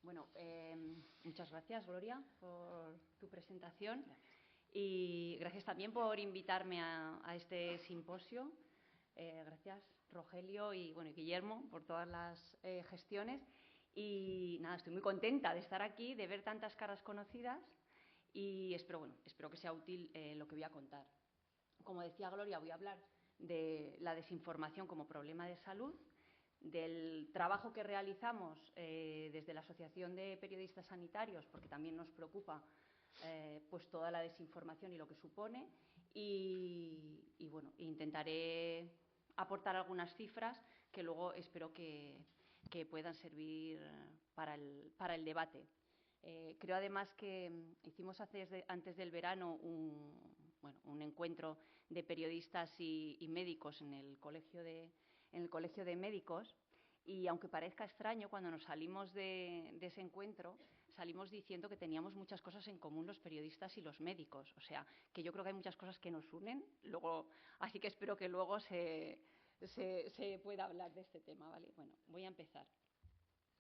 Bueno, muchas gracias, Gloria, por tu presentación y gracias también por invitarme a este simposio. Gracias, Rogelio y Guillermo, por todas las gestiones. Y nada, estoy muy contenta de estar aquí, de ver tantas caras conocidas y espero que sea útil lo que voy a contar. Como decía Gloria, voy a hablar de la desinformación como problema de salud, del trabajo que realizamos desde la Asociación de Periodistas Sanitarios, porque también nos preocupa pues toda la desinformación y lo que supone, y bueno, intentaré aportar algunas cifras que luego espero que puedan servir para el debate. Creo además que hicimos antes del verano un encuentro de periodistas y médicos en el colegio de médicos y aunque parezca extraño, cuando nos salimos de ese encuentro salimos diciendo que teníamos muchas cosas en común los periodistas y los médicos. O sea, que yo creo que hay muchas cosas que nos unen, así que espero que luego se pueda hablar de este tema, ¿vale? Bueno, voy a empezar.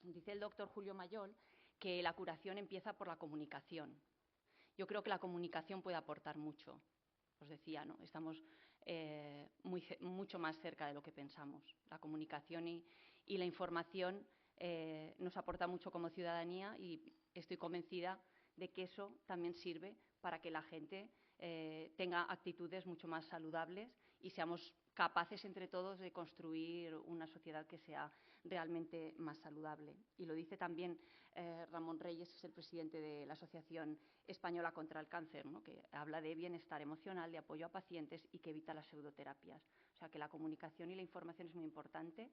Dice el doctor Julio Mayol que la curación empieza por la comunicación. Yo creo que la comunicación puede aportar mucho. Os decía, ¿no? Estamos mucho más cerca de lo que pensamos. La comunicación y la información nos aporta mucho como ciudadanía y estoy convencida de que eso también sirve para que la gente tenga actitudes mucho más saludables y seamos capaces entre todos de construir una sociedad que sea realmente más saludable. Y lo dice también Ramón Reyes, que es el presidente de la Asociación Española contra el Cáncer, ¿no? Que habla de bienestar emocional, de apoyo a pacientes y que evita las pseudoterapias. O sea, que la comunicación y la información es muy importante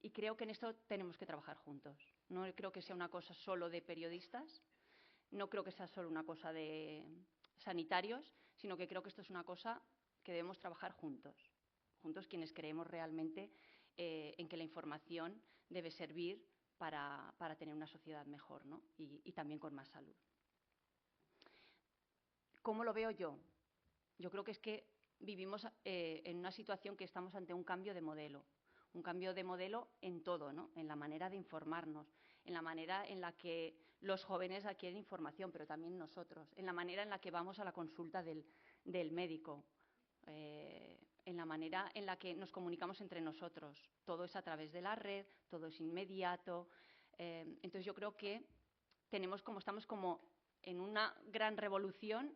y creo que en esto tenemos que trabajar juntos. No creo que sea una cosa solo de periodistas, no creo que sea solo una cosa de sanitarios, sino que creo que esto es una cosa que debemos trabajar juntos quienes creemos realmente en que la información debe servir para tener una sociedad mejor, ¿no? y también con más salud. ¿Cómo lo veo yo? Yo creo que es que vivimos en una situación que estamos ante un cambio de modelo. Un cambio de modelo en todo, ¿no? En la manera de informarnos, en la manera en la que los jóvenes adquieren información, pero también nosotros, en la manera en la que vamos a la consulta del médico, en la manera en la que nos comunicamos entre nosotros. Todo es a través de la red, todo es inmediato. Entonces yo creo que estamos como en una gran revolución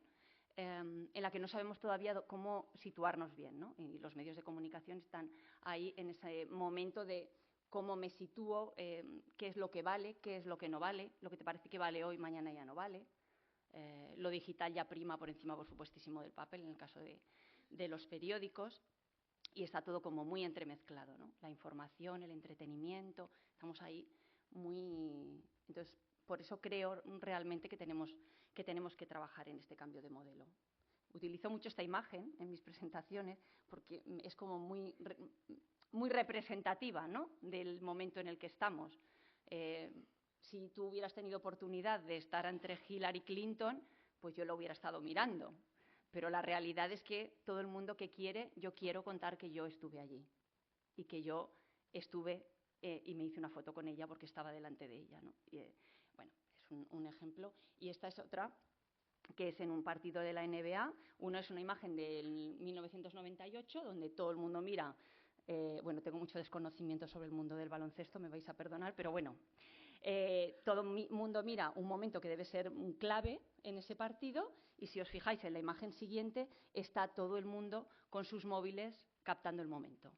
en la que no sabemos todavía cómo situarnos bien, ¿no? Y los medios de comunicación están ahí en ese momento de cómo me sitúo, qué es lo que vale, qué es lo que no vale, lo que te parece que vale hoy, mañana ya no vale. Lo digital ya prima por encima, por supuestísimo, del papel, en el caso de los periódicos, y está todo como muy entremezclado, ¿no? La información, el entretenimiento, estamos ahí muy... Entonces, por eso creo realmente que tenemos que trabajar en este cambio de modelo. Utilizo mucho esta imagen en mis presentaciones porque es como muy representativa, ¿no? Del momento en el que estamos. Si tú hubieras tenido oportunidad de estar entre Hillary Clinton, pues yo lo hubiera estado mirando. Pero la realidad es que todo el mundo que quiere, yo quiero contar que yo estuve allí y que yo estuve y me hice una foto con ella porque estaba delante de ella, ¿no? Y, bueno, es un ejemplo. Y esta es otra, que es en un partido de la NBA. Uno es una imagen del 1998, donde todo el mundo mira. Bueno, tengo mucho desconocimiento sobre el mundo del baloncesto, me vais a perdonar, pero bueno, todo el mundo mira un momento que debe ser un clave en ese partido y si os fijáis en la imagen siguiente está todo el mundo con sus móviles captando el momento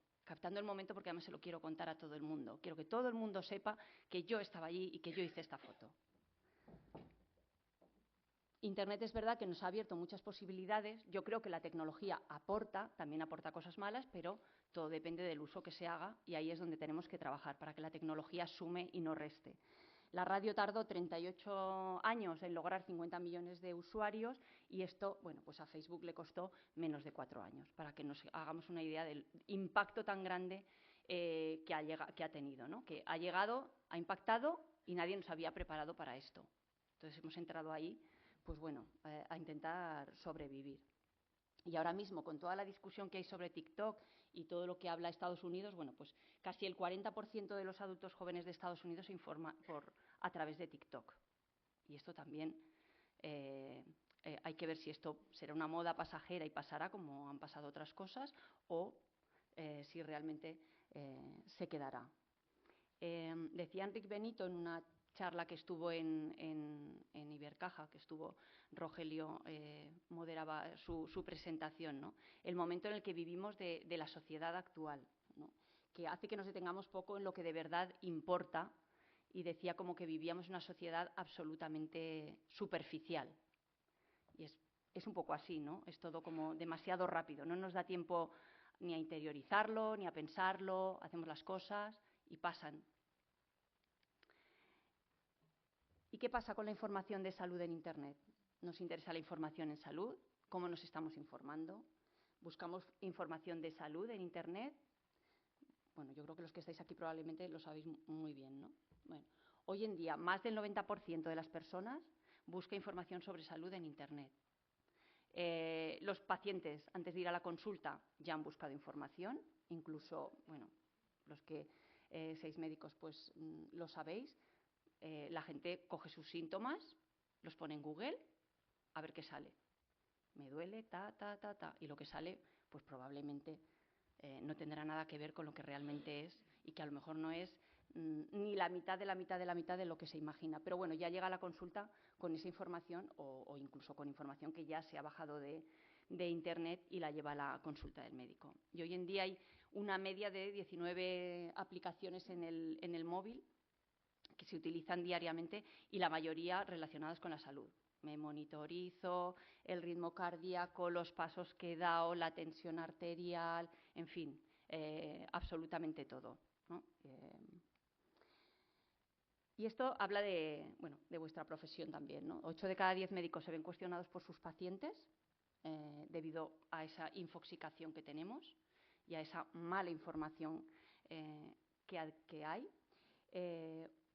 porque además se lo quiero contar a todo el mundo. Quiero que todo el mundo sepa que yo estaba allí y que yo hice esta foto. Internet es verdad que nos ha abierto muchas posibilidades. Yo creo que la tecnología también aporta cosas malas, pero todo depende del uso que se haga y ahí es donde tenemos que trabajar para que la tecnología sume y no reste. La radio tardó 38 años en lograr 50 millones de usuarios y esto, bueno, pues a Facebook le costó menos de 4 años, para que nos hagamos una idea del impacto tan grande que ha tenido, ¿no? Que ha llegado, ha impactado y nadie nos había preparado para esto. Entonces hemos entrado ahí, pues bueno, a intentar sobrevivir. Y ahora mismo, con toda la discusión que hay sobre TikTok y todo lo que habla Estados Unidos, bueno, pues casi el 40% de los adultos jóvenes de Estados Unidos se informa a través de TikTok. Y esto también hay que ver si esto será una moda pasajera y pasará como han pasado otras cosas o si realmente se quedará. Decía Enric Benito en una charla que estuvo en Ibercaja, que estuvo Rogelio, moderaba su presentación, ¿no? El momento en el que vivimos de la sociedad actual, ¿no? Que hace que nos detengamos poco en lo que de verdad importa, y decía como que vivíamos una sociedad absolutamente superficial. Y es un poco así, ¿no? Es todo como demasiado rápido, no nos da tiempo ni a interiorizarlo, ni a pensarlo, hacemos las cosas y pasan. ¿Y qué pasa con la información de salud en Internet? ¿Nos interesa la información en salud? ¿Cómo nos estamos informando? ¿Buscamos información de salud en Internet? Bueno, yo creo que los que estáis aquí probablemente lo sabéis muy bien, ¿no? Bueno, hoy en día, más del 90% de las personas busca información sobre salud en Internet. Los pacientes, antes de ir a la consulta, ya han buscado información, incluso, bueno, los que seáis médicos, pues lo sabéis. La gente coge sus síntomas, los pone en Google, a ver qué sale. Me duele, y lo que sale, pues probablemente no tendrá nada que ver con lo que realmente es y que a lo mejor no es ni la mitad de la mitad de la mitad de lo que se imagina. Pero bueno, ya llega a la consulta con esa información o incluso con información que ya se ha bajado de Internet y la lleva a la consulta del médico. Y hoy en día hay una media de 19 aplicaciones en el móvil que se utilizan diariamente y la mayoría relacionadas con la salud. Me monitorizo el ritmo cardíaco, los pasos que he dado, la tensión arterial, en fin, absolutamente todo, ¿no? Y esto habla de vuestra profesión también, ¿no? 8 de cada 10 médicos se ven cuestionados por sus pacientes debido a esa infoxicación que tenemos y a esa mala información que hay.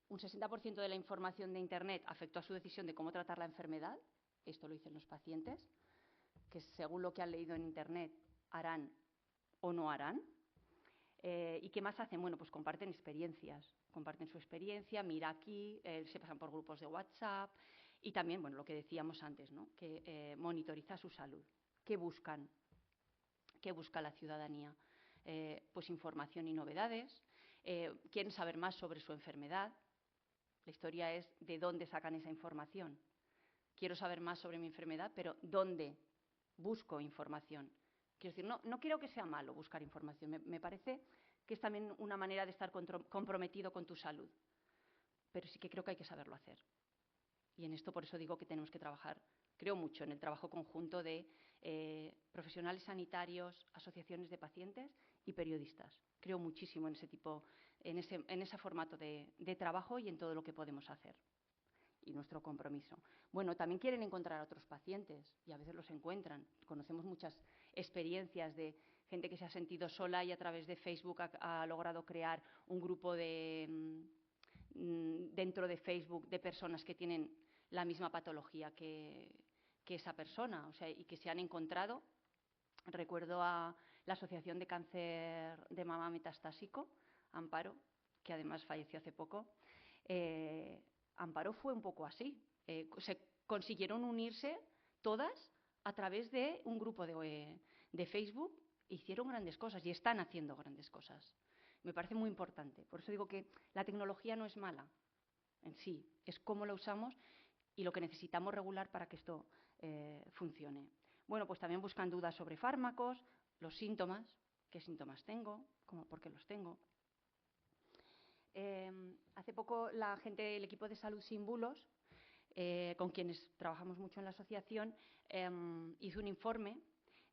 Un 60% de la información de Internet afectó a su decisión de cómo tratar la enfermedad. Esto lo dicen los pacientes, que según lo que han leído en Internet harán o no harán. ¿Y qué más hacen? Bueno, pues comparten experiencias, comparten su experiencia, mira aquí, se pasan por grupos de WhatsApp y también, bueno, lo que decíamos antes, ¿no? Que monitoriza su salud. ¿Qué buscan? ¿Qué busca la ciudadanía? Pues información y novedades. Quieren saber más sobre su enfermedad. La historia es de dónde sacan esa información. Quiero saber más sobre mi enfermedad, pero ¿dónde busco información? Quiero decir, no quiero que sea malo buscar información. Me parece que es también una manera de estar comprometido con tu salud. Pero sí que creo que hay que saberlo hacer. Y en esto por eso digo que tenemos que trabajar, creo mucho en el trabajo conjunto de profesionales sanitarios, asociaciones de pacientes y periodistas. Creo muchísimo en ese tipo, en ese formato de trabajo y en todo lo que podemos hacer. Y nuestro compromiso. Bueno, también quieren encontrar a otros pacientes y a veces los encuentran. Conocemos muchas experiencias de gente que se ha sentido sola y a través de Facebook ha logrado crear un grupo dentro de Facebook de personas que tienen la misma patología que esa persona, o sea, y que se han encontrado. Recuerdo a la Asociación de Cáncer de Mama Metastásico, Amparo, que además falleció hace poco. Amparo fue un poco así. Se consiguieron unirse todas a través de un grupo de Facebook. Hicieron grandes cosas y están haciendo grandes cosas. Me parece muy importante. Por eso digo que la tecnología no es mala en sí, es cómo la usamos y lo que necesitamos regular para que esto funcione. Bueno, pues también buscan dudas sobre fármacos, los síntomas, qué síntomas tengo, por qué los tengo. Hace poco el equipo de Salud Sin Bulos, con quienes trabajamos mucho en la asociación, hizo un informe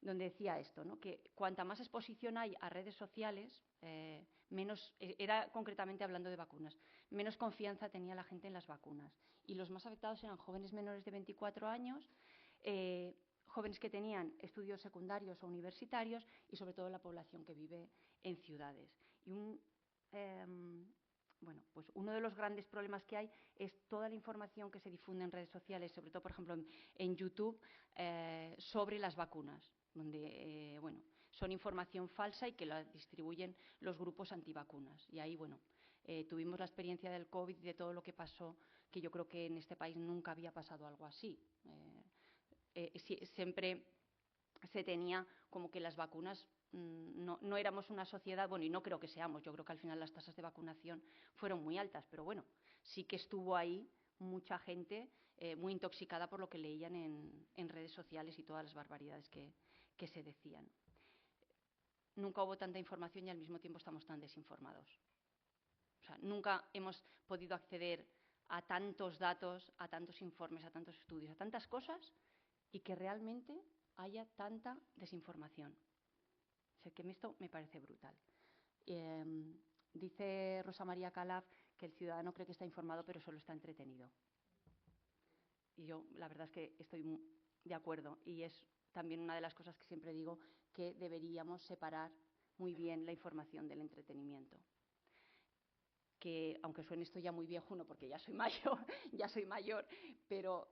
donde decía esto, ¿no? Que cuanta más exposición hay a redes sociales, menos, era concretamente hablando de vacunas, menos confianza tenía la gente en las vacunas. Y los más afectados eran jóvenes menores de 24 años, jóvenes que tenían estudios secundarios o universitarios y sobre todo la población que vive en ciudades. Y pues uno de los grandes problemas que hay es toda la información que se difunde en redes sociales, sobre todo, por ejemplo, en YouTube, sobre las vacunas, donde, son información falsa y que la distribuyen los grupos antivacunas. Y ahí, bueno, tuvimos la experiencia del COVID y de todo lo que pasó, que yo creo que en este país nunca había pasado algo así. Siempre se tenía como que las vacunas no éramos una sociedad, bueno, y no creo que seamos, yo creo que al final las tasas de vacunación fueron muy altas, pero bueno, sí que estuvo ahí mucha gente muy intoxicada por lo que leían en redes sociales y todas las barbaridades que se decían. Nunca hubo tanta información y al mismo tiempo estamos tan desinformados. O sea, nunca hemos podido acceder a tantos datos, a tantos informes, a tantos estudios, a tantas cosas y que realmente haya tanta desinformación. O sea, que esto me parece brutal. Dice Rosa María Calaf que el ciudadano cree que está informado, pero solo está entretenido. Y yo, la verdad es que estoy de acuerdo. Y es también una de las cosas que siempre digo, que deberíamos separar muy bien la información del entretenimiento. Que, aunque suene esto ya muy viejuno, porque ya soy mayor, pero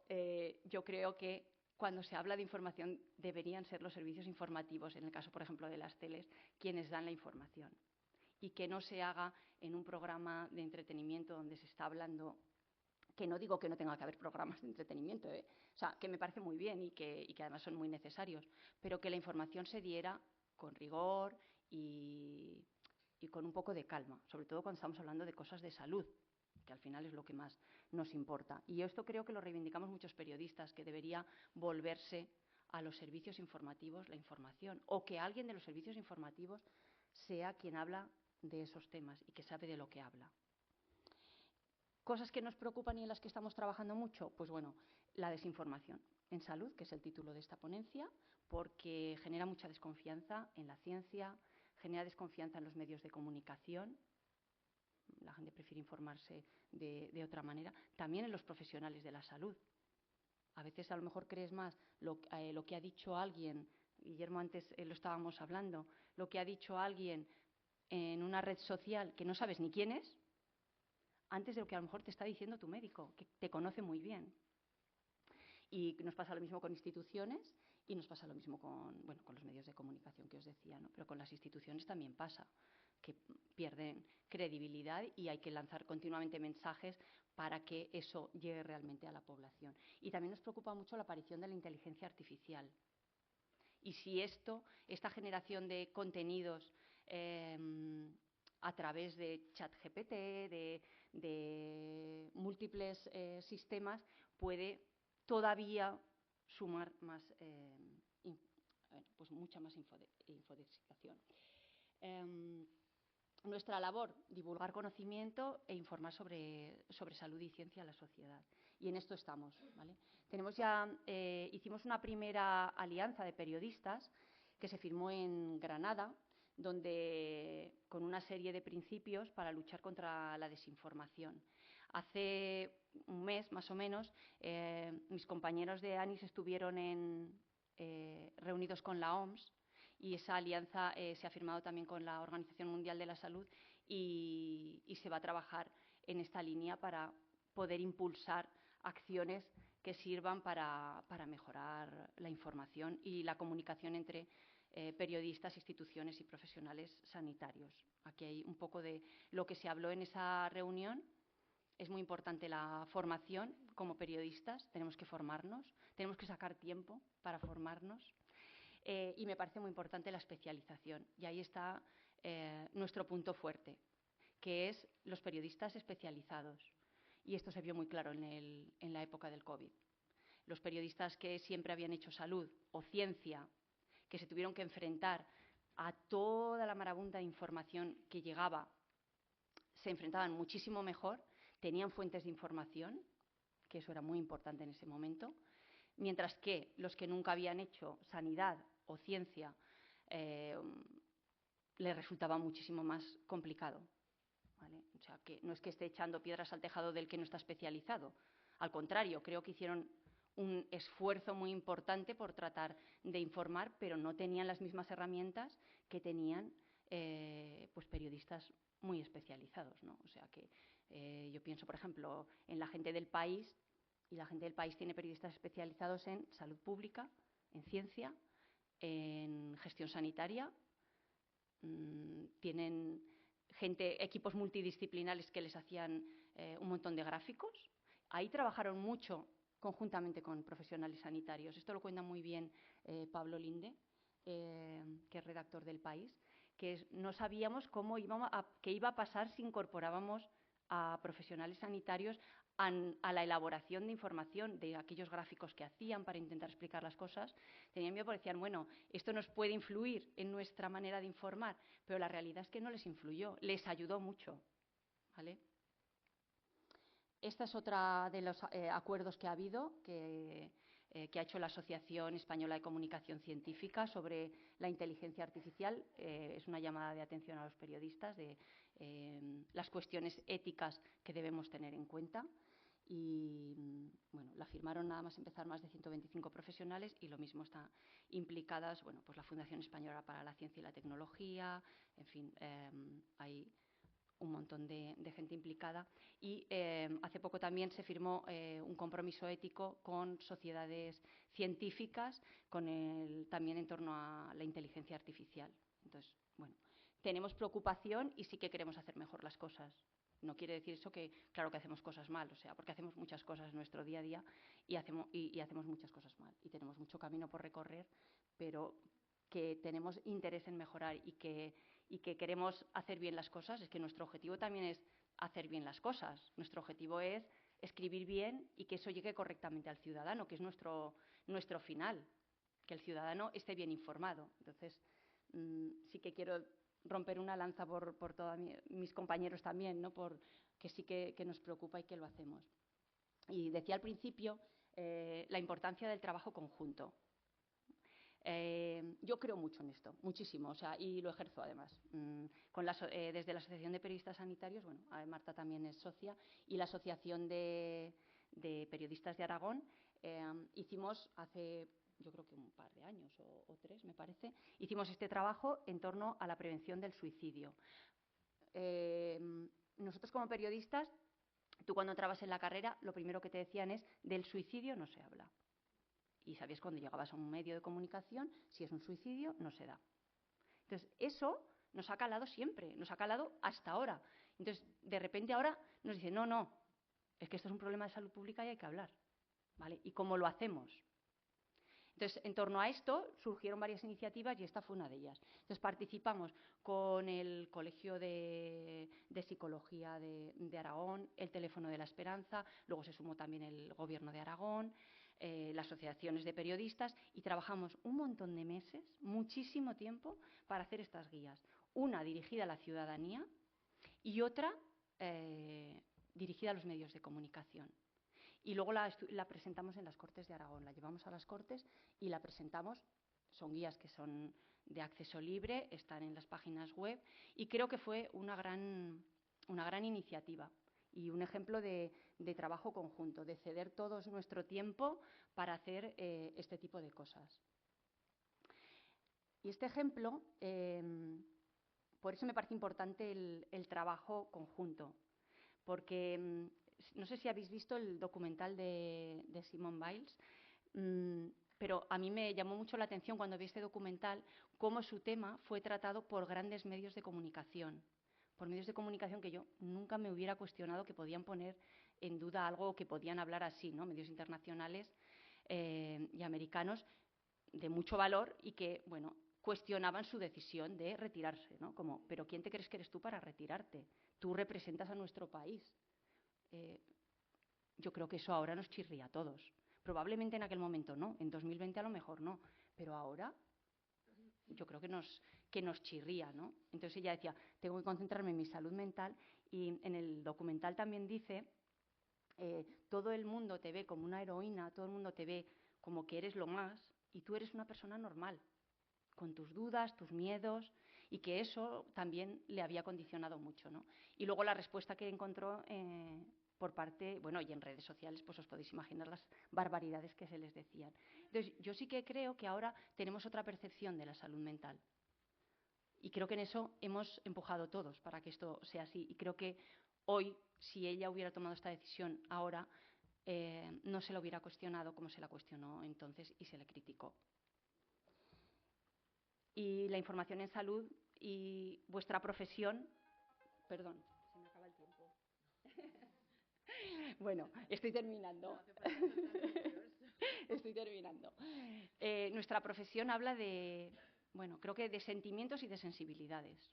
yo creo que cuando se habla de información deberían ser los servicios informativos, en el caso, por ejemplo, de las teles, quienes dan la información. Y que no se haga en un programa de entretenimiento donde se está hablando, que no digo que no tenga que haber programas de entretenimiento, o sea, que me parece muy bien y que además son muy necesarios, pero que la información se diera con rigor y con un poco de calma, sobre todo cuando estamos hablando de cosas de salud, que al final es lo que más nos importa. Y esto creo que lo reivindicamos muchos periodistas, que debería volverse a los servicios informativos la información, o que alguien de los servicios informativos sea quien habla de esos temas y que sabe de lo que habla. ¿Cosas que nos preocupan y en las que estamos trabajando mucho? Pues bueno, la desinformación en salud, que es el título de esta ponencia, porque genera mucha desconfianza en la ciencia, genera desconfianza en los medios de comunicación. La gente prefiere informarse de otra manera. También en los profesionales de la salud. A veces a lo mejor crees más lo que ha dicho alguien, Guillermo antes lo estábamos hablando, lo que ha dicho alguien en una red social que no sabes ni quién es, antes de lo que a lo mejor te está diciendo tu médico, que te conoce muy bien. Y nos pasa lo mismo con instituciones y nos pasa lo mismo con los medios de comunicación que os decía, ¿no? Pero con las instituciones también pasa, que pierden credibilidad y hay que lanzar continuamente mensajes para que eso llegue realmente a la población. Y también nos preocupa mucho la aparición de la inteligencia artificial. Y si esta generación de contenidos a través de ChatGPT, de múltiples sistemas, puede todavía sumar más, pues mucha más infodixicación. Nuestra labor, divulgar conocimiento e informar sobre salud y ciencia a la sociedad. Y en esto estamos, ¿vale? Hicimos una primera alianza de periodistas que se firmó en Granada, donde con una serie de principios para luchar contra la desinformación. Hace un mes, más o menos, mis compañeros de ANIS estuvieron reunidos con la OMS y esa alianza se ha firmado también con la Organización Mundial de la Salud y se va a trabajar en esta línea para poder impulsar acciones que sirvan para mejorar la información y la comunicación entre periodistas, instituciones y profesionales sanitarios. Aquí hay un poco de lo que se habló en esa reunión. Es muy importante la formación como periodistas, tenemos que formarnos, tenemos que sacar tiempo para formarnos y me parece muy importante la especialización. Y ahí está nuestro punto fuerte, que es los periodistas especializados. Y esto se vio muy claro en la época del COVID. Los periodistas que siempre habían hecho salud o ciencia, que se tuvieron que enfrentar a toda la marabunta de información que llegaba, se enfrentaban muchísimo mejor, tenían fuentes de información, que eso era muy importante en ese momento, mientras que los que nunca habían hecho sanidad o ciencia les resultaba muchísimo más complicado, ¿vale? O sea, que no es que esté echando piedras al tejado del que no está especializado. Al contrario, creo que hicieron un esfuerzo muy importante por tratar de informar, pero no tenían las mismas herramientas que tenían pues periodistas muy especializados, ¿no? O sea que yo pienso, por ejemplo, en la gente del país, y la gente del país tiene periodistas especializados en salud pública, en ciencia en gestión sanitaria, tienen equipos multidisciplinares que les hacían un montón de gráficos. Ahí trabajaron mucho conjuntamente con profesionales sanitarios. Esto lo cuenta muy bien Pablo Linde, que es redactor del País, que no sabíamos qué iba a pasar si incorporábamos a profesionales sanitarios a la elaboración de información de aquellos gráficos que hacían para intentar explicar las cosas. Tenían miedo porque decían, bueno, esto nos puede influir en nuestra manera de informar, pero la realidad es que no les influyó, les ayudó mucho, ¿vale? Esta es otra de los acuerdos que ha habido, que ha hecho la Asociación Española de Comunicación Científica sobre la inteligencia artificial. Es una llamada de atención a los periodistas de las cuestiones éticas que debemos tener en cuenta. Y bueno, la firmaron nada más empezar más de 125 profesionales y lo mismo están implicadas, bueno, pues la Fundación Española para la Ciencia y la Tecnología, en fin, hay un montón de gente implicada. Y hace poco también se firmó un compromiso ético con sociedades científicas también en torno a la inteligencia artificial. Entonces, bueno, tenemos preocupación y sí que queremos hacer mejor las cosas. No quiere decir eso que, claro que hacemos cosas mal, o sea, porque hacemos muchas cosas en nuestro día a día y hacemos muchas cosas mal. Y tenemos mucho camino por recorrer, pero que tenemos interés en mejorar y que queremos hacer bien las cosas. Es que nuestro objetivo también es hacer bien las cosas. Nuestro objetivo es escribir bien y que eso llegue correctamente al ciudadano, que es nuestro final, que el ciudadano esté bien informado. Entonces, sí que quiero romper una lanza por todos mis compañeros también, ¿no? Que sí que nos preocupa y que lo hacemos. Y decía al principio la importancia del trabajo conjunto. Yo creo mucho en esto, muchísimo, o sea, y lo ejerzo además. Desde la Asociación de Periodistas Sanitarios, bueno, Marta también es socia, y la Asociación de Periodistas de Aragón, hicimos hace, yo creo que un par de años o 3, me parece, hicimos este trabajo en torno a la prevención del suicidio. Nosotros como periodistas, tú cuando entrabas en la carrera, lo primero que te decían es, del suicidio no se habla. Y sabías cuando llegabas a un medio de comunicación, si es un suicidio, no se da. Entonces, eso nos ha calado siempre, nos ha calado hasta ahora. Entonces, de repente ahora nos dicen, no, es que esto es un problema de salud pública y hay que hablar, ¿vale? ¿Y cómo lo hacemos? Entonces, en torno a esto surgieron varias iniciativas y esta fue una de ellas. Entonces, participamos con el Colegio de Psicología de Aragón, el Teléfono de la Esperanza, luego se sumó también el Gobierno de Aragón, las asociaciones de periodistas y trabajamos un montón de meses, muchísimo tiempo, para hacer estas guías. Una dirigida a la ciudadanía y otra dirigida a los medios de comunicación. Y luego la presentamos en las Cortes de Aragón. La llevamos a las Cortes y la presentamos. Son guías que son de acceso libre, están en las páginas web y creo que fue una gran iniciativa y un ejemplo de trabajo conjunto, de ceder todos nuestro tiempo para hacer este tipo de cosas. Y este ejemplo, por eso me parece importante el trabajo conjunto, porque no sé si habéis visto el documental de Simone Biles, pero a mí me llamó mucho la atención cuando vi este documental cómo su tema fue tratado por grandes medios de comunicación. Por medios de comunicación que yo nunca me hubiera cuestionado que podían poner en duda algo o que podían hablar así, ¿no? Medios internacionales y americanos de mucho valor y que, bueno, cuestionaban su decisión de retirarse, ¿no? Como, ¿pero quién te crees que eres tú para retirarte? Tú representas a nuestro país. Yo creo que eso ahora nos chirría a todos. Probablemente en aquel momento no, en 2020 a lo mejor no, pero ahora yo creo que nos chirría, ¿no? Entonces ella decía, tengo que concentrarme en mi salud mental y en el documental también dice, todo el mundo te ve como una heroína, todo el mundo te ve como que eres lo más y tú eres una persona normal, con tus dudas, tus miedos y que eso también le había condicionado mucho, ¿no? Y luego la respuesta que encontró por parte, bueno, y en redes sociales, pues os podéis imaginar las barbaridades que se les decían. Entonces, yo sí que creo que ahora tenemos otra percepción de la salud mental. Y creo que en eso hemos empujado todos para que esto sea así. Y creo que hoy, si ella hubiera tomado esta decisión ahora, no se la hubiera cuestionado como se la cuestionó entonces y se le criticó. y la información en salud y vuestra profesión. Perdón, se me acaba el tiempo. Bueno, estoy terminando. Estoy terminando. Nuestra profesión habla de, bueno, creo que de sentimientos y de sensibilidades.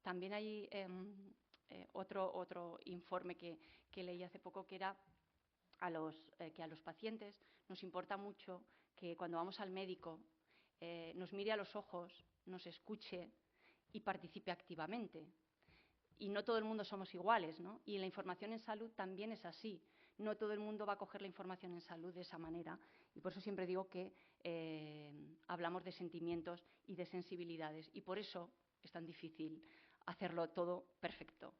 También hay otro informe que leí hace poco que era que a los pacientes nos importa mucho que cuando vamos al médico nos mire a los ojos, nos escuche y participe activamente. Y no todo el mundo somos iguales, ¿no? Y la información en salud también es así. No todo el mundo va a coger la información en salud de esa manera. Y por eso siempre digo que hablamos de sentimientos y de sensibilidades. Y por eso es tan difícil hacerlo todo perfecto.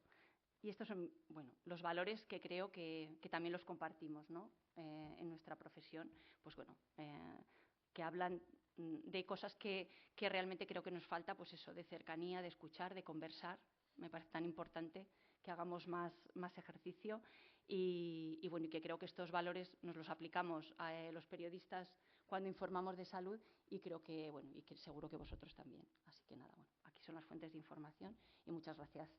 Y estos son, bueno, los valores que creo que también los compartimos, ¿no? En nuestra profesión, pues bueno, que hablan de cosas que realmente creo que nos falta, pues eso, de cercanía, de escuchar, de conversar. Me parece tan importante que hagamos más ejercicio y bueno, y que creo que estos valores nos los aplicamos a los periodistas cuando informamos de salud y creo que, bueno, y que seguro que vosotros también. Así que nada, bueno, aquí son las fuentes de información y muchas gracias.